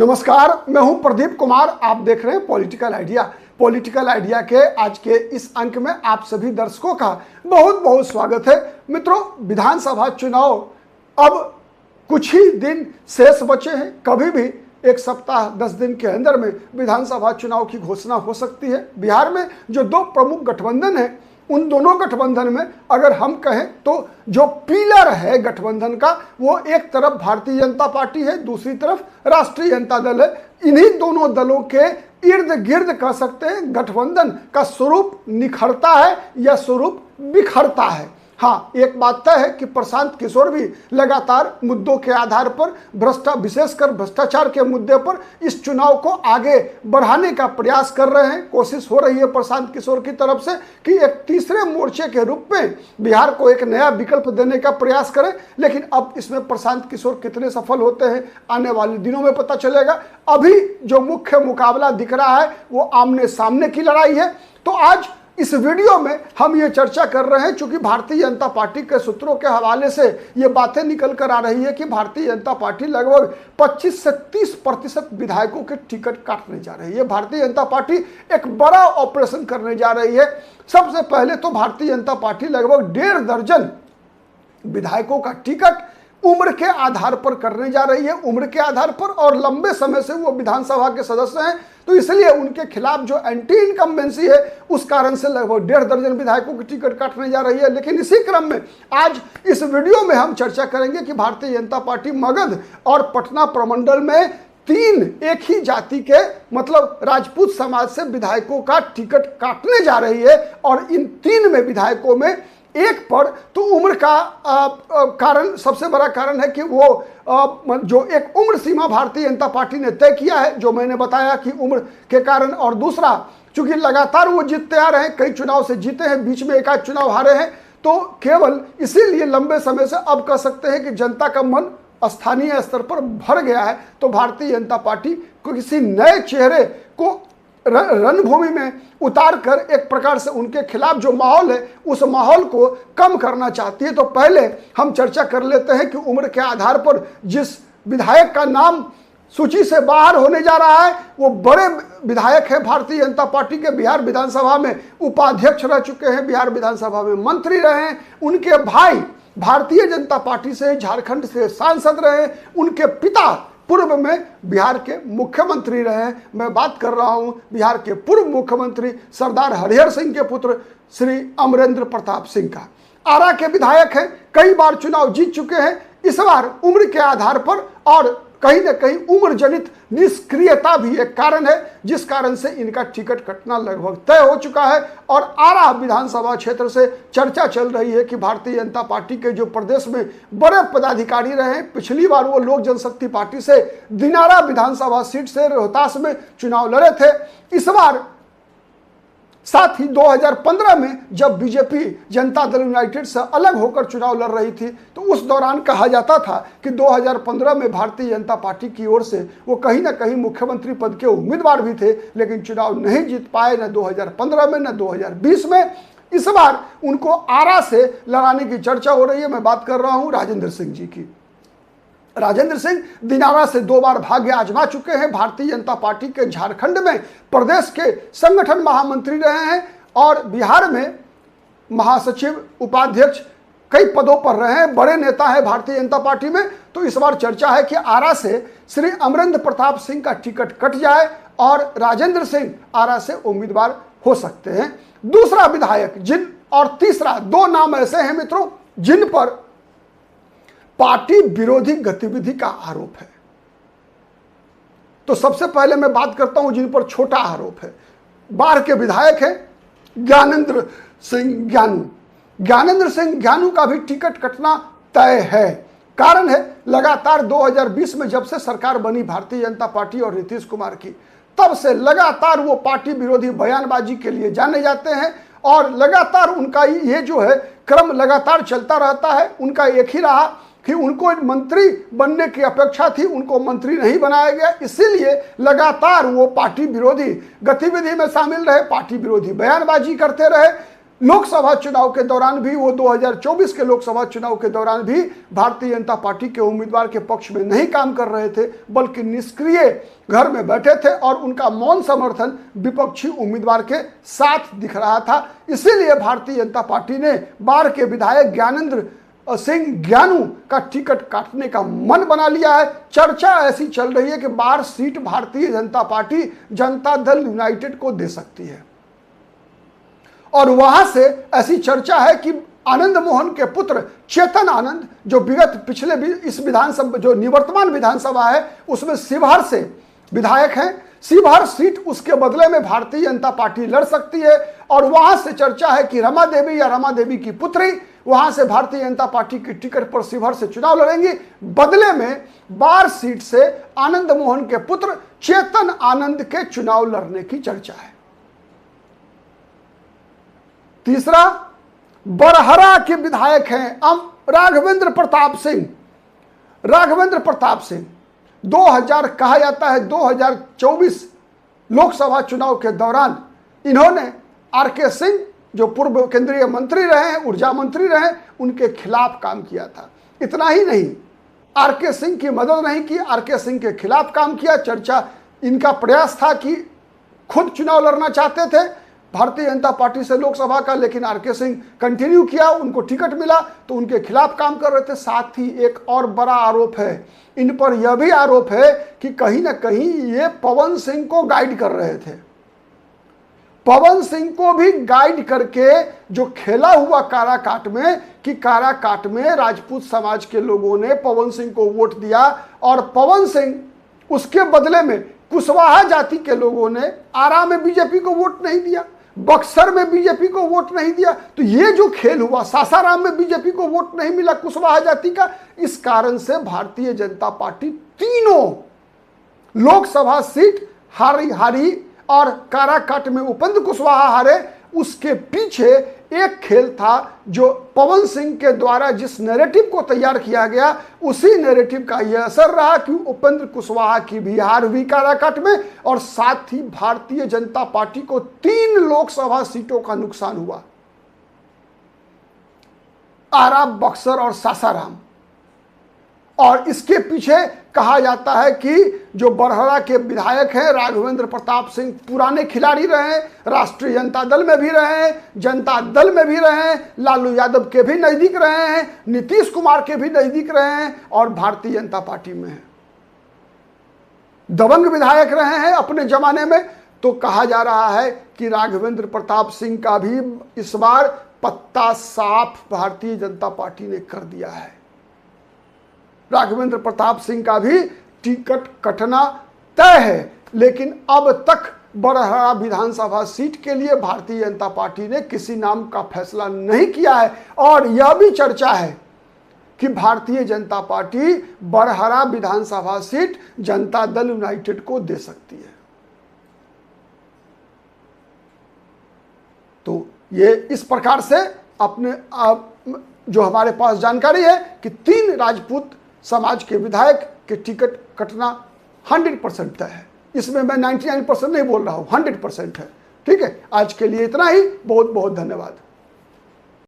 नमस्कार, मैं हूं प्रदीप कुमार। आप देख रहे हैं पॉलिटिकल आइडिया। पॉलिटिकल आइडिया के आज के इस अंक में आप सभी दर्शकों का बहुत बहुत स्वागत है। मित्रों, विधानसभा चुनाव अब कुछ ही दिन शेष बचे हैं। कभी भी एक सप्ताह 10 दिन के अंदर में विधानसभा चुनाव की घोषणा हो सकती है। बिहार में जो दो प्रमुख गठबंधन है, उन दोनों गठबंधन में अगर हम कहें तो जो पिलर है गठबंधन का, वो एक तरफ भारतीय जनता पार्टी है, दूसरी तरफ राष्ट्रीय जनता दल है। इन्हीं दोनों दलों के इर्द गिर्द कह सकते हैं गठबंधन का स्वरूप निखरता है या स्वरूप बिखरता है। हाँ, एक बात तय है कि प्रशांत किशोर भी लगातार मुद्दों के आधार पर विशेषकर भ्रष्टाचार के मुद्दे पर इस चुनाव को आगे बढ़ाने का प्रयास कर रहे हैं। कोशिश हो रही है प्रशांत किशोर की तरफ से कि एक तीसरे मोर्चे के रूप में बिहार को एक नया विकल्प देने का प्रयास करें। लेकिन अब इसमें प्रशांत किशोर कितने सफल होते हैं, आने वाले दिनों में पता चलेगा। अभी जो मुख्य मुकाबला दिख रहा है वो आमने सामने की लड़ाई है। तो आज इस वीडियो में हम ये चर्चा कर रहे हैं, चूंकि भारतीय जनता पार्टी के सूत्रों के हवाले से ये बातें निकल कर आ रही है कि भारतीय जनता पार्टी लगभग 25 से 30% विधायकों के टिकट काटने जा रही है। भारतीय जनता पार्टी एक बड़ा ऑपरेशन करने जा रही है। सबसे पहले तो भारतीय जनता पार्टी लगभग 1.5 दर्जन विधायकों का टिकट उम्र के आधार पर करने जा रही है। उम्र के आधार पर, और लंबे समय से वो विधानसभा के सदस्य हैं, तो इसलिए उनके खिलाफ जो एंटी इनकम्बेंसी है उस कारण से लगभग 1.5 दर्जन विधायकों की टिकट काटने जा रही है। लेकिन इसी क्रम में आज इस वीडियो में हम चर्चा करेंगे कि भारतीय जनता पार्टी मगध और पटना प्रमंडल में 3 एक ही जाति के मतलब राजपूत समाज से विधायकों का टिकट काटने जा रही है। और इन 3 में विधायकों में एक पर तो उम्र का कारण, सबसे बड़ा कारण है कि वो जो एक उम्र सीमा भारतीय जनता पार्टी ने तय किया है, जो मैंने बताया कि उम्र के कारण, और दूसरा चूंकि लगातार वो जीतते आ रहे हैं, कई चुनाव से जीते हैं, बीच में एक आध चुनाव हारे हैं, तो केवल इसीलिए लंबे समय से अब कह सकते हैं कि जनता का मन स्थानीय स्तर पर भर गया है। तो भारतीय जनता पार्टी को किसी नए चेहरे को रणभूमि में उतार कर एक प्रकार से उनके खिलाफ जो माहौल है उस माहौल को कम करना चाहती है। तो पहले हम चर्चा कर लेते हैं कि उम्र के आधार पर जिस विधायक का नाम सूची से बाहर होने जा रहा है वो बड़े विधायक है भारतीय जनता पार्टी के। बिहार विधानसभा में उपाध्यक्ष रह चुके हैं, बिहार विधानसभा में मंत्री रहे हैं, उनके भाई भारतीय जनता पार्टी से झारखंड से सांसद रहे, उनके पिता पूर्व में बिहार के मुख्यमंत्री रहे। मैं बात कर रहा हूं बिहार के पूर्व मुख्यमंत्री सरदार हरिहर सिंह के पुत्र श्री अमरेंद्र प्रताप सिंह का। आरा के विधायक हैं, कई बार चुनाव जीत चुके हैं। इस बार उम्र के आधार पर और कहीं न कहीं उम्र जनित निष्क्रियता भी एक कारण है, जिस कारण से इनका टिकट कटना लगभग तय हो चुका है। और आरा विधानसभा क्षेत्र से चर्चा चल रही है कि भारतीय जनता पार्टी के जो प्रदेश में बड़े पदाधिकारी रहे हैं, पिछली बार वो लोक जनशक्ति पार्टी से दिनारा विधानसभा सीट से रोहतास में चुनाव लड़े थे। इस बार साथ ही 2015 में जब बीजेपी जनता दल यूनाइटेड से अलग होकर चुनाव लड़ रही थी, तो उस दौरान कहा जाता था कि 2015 में भारतीय जनता पार्टी की ओर से वो कहीं ना कहीं मुख्यमंत्री पद के उम्मीदवार भी थे, लेकिन चुनाव नहीं जीत पाए, न 2015 में न 2020 में। इस बार उनको आरा से लड़ाने की चर्चा हो रही है। मैं बात कर रहा हूं राजेंद्र सिंह जी की। राजेंद्र सिंह दिनारा से 2 बार भाग्य आजमा चुके हैं। भारतीय जनता पार्टी के झारखंड में प्रदेश के संगठन महामंत्री रहे हैं और बिहार में महासचिव, उपाध्यक्ष कई पदों पर रहे हैं, बड़े नेता हैं भारतीय जनता पार्टी में। तो इस बार चर्चा है कि आरा से श्री अमरेंद्र प्रताप सिंह का टिकट कट जाए और राजेंद्र सिंह आरा से उम्मीदवार हो सकते हैं। दूसरा विधायक और तीसरा 2 नाम ऐसे हैं मित्रों जिन पर पार्टी विरोधी गतिविधि का आरोप है। तो सबसे पहले मैं बात करता हूं जिन पर छोटा आरोप है। बाढ़ के विधायक हैं ज्ञानेंद्र सिंह ज्ञानू। ज्ञानेंद्र सिंह ज्ञानू का भी टिकट कटना तय है। कारण है लगातार 2020 में जब से सरकार बनी भारतीय जनता पार्टी और नीतीश कुमार की, तब से लगातार वो पार्टी विरोधी बयानबाजी के लिए जाने जाते हैं और लगातार उनका ये जो है क्रम लगातार चलता रहता है। उनका एक ही रहा कि उनको मंत्री बनने की अपेक्षा थी, उनको मंत्री नहीं बनाया गया, इसीलिए लगातार वो पार्टी विरोधी गतिविधि में शामिल रहे, पार्टी विरोधी बयानबाजी करते रहे। लोकसभा चुनाव के दौरान भी, वो 2024 के लोकसभा चुनाव के दौरान भी भारतीय जनता पार्टी के उम्मीदवार के पक्ष में नहीं काम कर रहे थे, बल्कि निष्क्रिय घर में बैठे थे और उनका मौन समर्थन विपक्षी उम्मीदवार के साथ दिख रहा था। इसीलिए भारतीय जनता पार्टी ने बाढ़ के विधायक ज्ञानेंद्र सिंह ज्ञानू का टिकट काटने का मन बना लिया है। चर्चा ऐसी चल रही है कि बाढ़ seat Bharatiya Janata party Janata Dal United को दे सकती है, और वहां से ऐसी चर्चा है कि आनंद मोहन के पुत्र चेतन आनंद, जो विगत पिछले इस विधानसभा, जो निवर्तमान विधानसभा है उसमें शिवहर से विधायक हैं, शिवहर सीट उसके बदले में भारतीय जनता पार्टी लड़ सकती है। और वहां से चर्चा है कि रमा देवी या रमा देवी की पुत्री वहां से भारतीय जनता पार्टी की टिकट पर शिवहर से चुनाव लड़ेंगी। बदले में बाढ़ सीट से आनंद मोहन के पुत्र चेतन आनंद के चुनाव लड़ने की चर्चा है। तीसरा, बरहरा के विधायक हैं राघवेंद्र प्रताप सिंह। राघवेंद्र प्रताप सिंह 2000 कहा जाता है 2024 लोकसभा चुनाव के दौरान इन्होंने आर.के. सिंह, जो पूर्व केंद्रीय मंत्री रहे हैं, ऊर्जा मंत्री रहे, उनके खिलाफ काम किया था। इतना ही नहीं, आर.के. सिंह की मदद नहीं की, आर.के. सिंह के खिलाफ काम किया। चर्चा, इनका प्रयास था कि खुद चुनाव लड़ना चाहते थे भारतीय जनता पार्टी से लोकसभा का, लेकिन आर.के. सिंह कंटिन्यू किया, उनको टिकट मिला तो उनके खिलाफ काम कर रहे थे। साथ ही एक और बड़ा आरोप है, इन पर यह भी आरोप है कि कहीं ना कहीं ये पवन सिंह को गाइड कर रहे थे। पवन सिंह को भी गाइड करके जो खेला हुआ काराकाट में, कि काराकाट में राजपूत समाज के लोगों ने पवन सिंह को वोट दिया और पवन सिंह उसके बदले में कुशवाहा जाति के लोगों ने आरा में बीजेपी को वोट नहीं दिया, बक्सर में बीजेपी को वोट नहीं दिया। तो ये जो खेल हुआ, सासाराम में बीजेपी को वोट नहीं मिला कुशवाहा जाति का, इस कारण से भारतीय जनता पार्टी तीनों लोकसभा सीट हारी और काराकाट में उपेंद्र कुशवाहा हारे। उसके पीछे एक खेल था जो पवन सिंह के द्वारा जिस नैरेटिव को तैयार किया गया, उसी नैरेटिव का यह असर रहा कि उपेंद्र कुशवाहा की भी हार हुई काराकाट में, और साथ ही भारतीय जनता पार्टी को 3 लोकसभा सीटों का नुकसान हुआ, आरा, बक्सर और सासाराम। और इसके पीछे कहा जाता है कि जो बरहरा के विधायक हैं राघवेंद्र प्रताप सिंह पुराने खिलाड़ी रहे, राष्ट्रीय जनता दल में भी रहे, जनता दल में भी रहे, लालू यादव के भी नजदीक रहे हैं, नीतीश कुमार के भी नजदीक रहे हैं और भारतीय जनता पार्टी में हैं, दबंग विधायक रहे हैं अपने जमाने में। तो कहा जा रहा है कि राघवेंद्र प्रताप सिंह का भी इस बार पत्ता साफ भारतीय जनता पार्टी ने कर दिया है। राघवेंद्र प्रताप सिंह का भी टिकट कटना तय है, लेकिन अब तक बरहरा विधानसभा सीट के लिए भारतीय जनता पार्टी ने किसी नाम का फैसला नहीं किया है। और यह भी चर्चा है कि भारतीय जनता पार्टी बरहरा विधानसभा सीट जनता दल यूनाइटेड को दे सकती है। तो ये इस प्रकार से अपने जो हमारे पास जानकारी है कि 3 राजपूत समाज के विधायक के टिकट कटना 100% तय है। इसमें मैं 99% नहीं बोल रहा हूं, 100% है। ठीक है, आज के लिए इतना ही। बहुत बहुत धन्यवाद।